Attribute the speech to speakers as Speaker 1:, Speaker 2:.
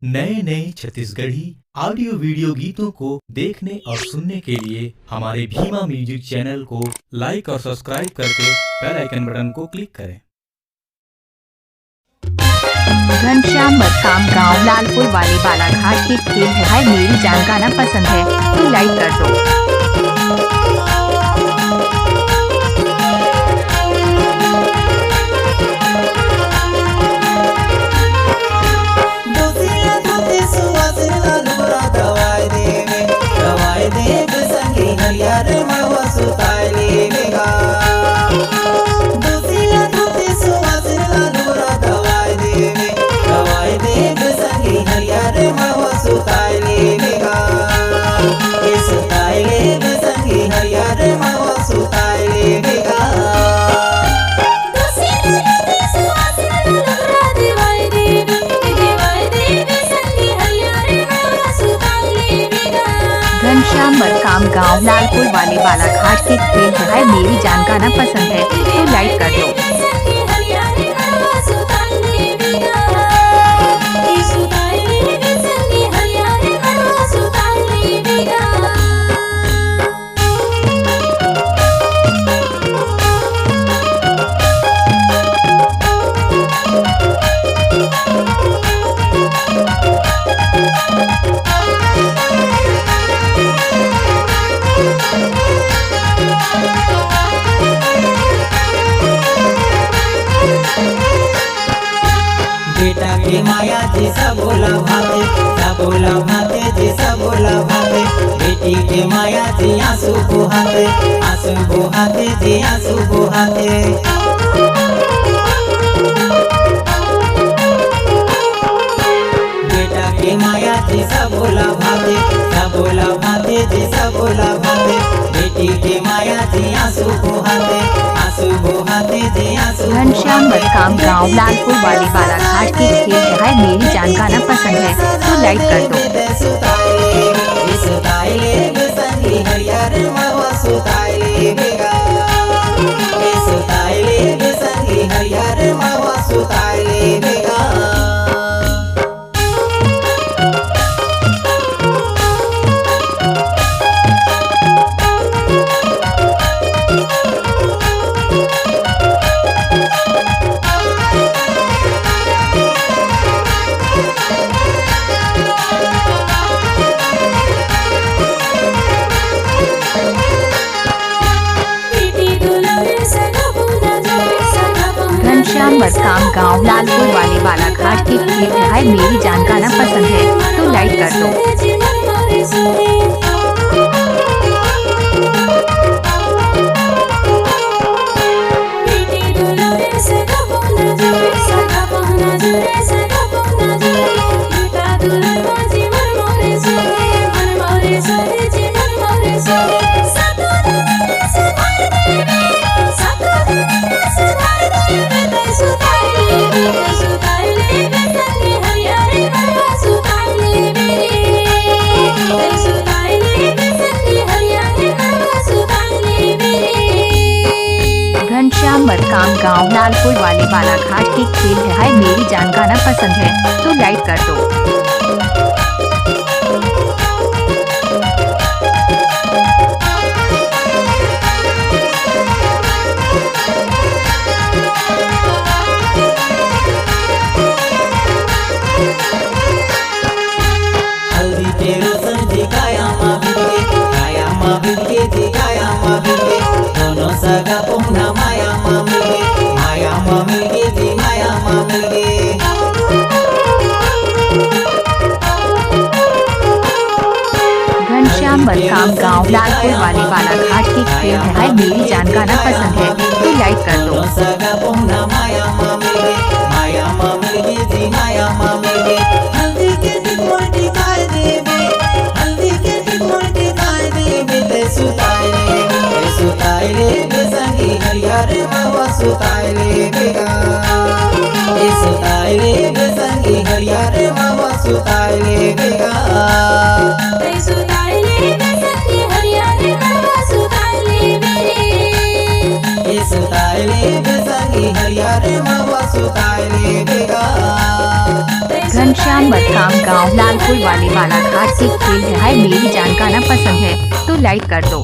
Speaker 1: नए नए Chhattisgarhi audio video गीतों को देखने और सुनने के लिए हमारे भीमा म्यूजिक चैनल को लाइक और सब्सक्राइब करके बेल आइकन बटन को क्लिक करें।
Speaker 2: घनश्याम मरकाम गांव लालपुर वाले बालाघाट के खेल है मेरी जान गाना पसंद है तो लाइक कर दो। घनश्याम मरकाम गांव लालपुर वाले बालाघाट के खेल है मेरी जान गाना पसंद है तो लाइक कर दो।
Speaker 3: बेटा के माया जी सबोला भाते जी सबोला भाते। बेटी के माया जी आंसू बुहाते जी आंसू बुहाते। बेटा के माया जी सबोला भाते जी सबोला भाते। बेटी के माया जी आंसू बुहाते जी आंसू।
Speaker 2: घनश्याम मरकाम गांव लालपुर वाले बालाघाट के खेल है मेरी जान गाना पसंद है तो लाइक कर दो। घनश्याम मरकाम गांव लालपुर वाले बालाघाट के खेल है मेरी जान गाना पसंद है तो लाइक कर दो। घनश्याम मरकाम गांव लालपुर वाले बालाघाट के खेल है मेरी जान गाना पसंद है तो लाइक कर दो।
Speaker 3: हल्दी के रोशन जी गाया माँ बिके जी गाया माँ बिके। दोनों सगा पुहना माया माँ मिलके जी माया माँ मिलके।
Speaker 2: घनश्याम मरकाम गांव लालपुर वाले बालाघाट के खेल है मेरी जान गाना पसंद है तो लाइक कर दो।
Speaker 3: सगा पुहना माया माँ मिलके जी माया माँ मिलके। हल्दी के दिन मोटी खाए देवे ते सुताए ले संगी हरियर मावा सुताए ले बेगा। सुताए ले संगी हरियर मावा सुताए ले बेगा। सुताए ले संगी हरियर मावा सुताए ले बेगा। सुताए ले संगी हरियर मावा सुताए ले बेगा।
Speaker 2: घनश्याम बदकाम गांव लालपुर वाले बालाघाट के खेल है मेरी जान गाना पसंद है तो लाइक कर दो।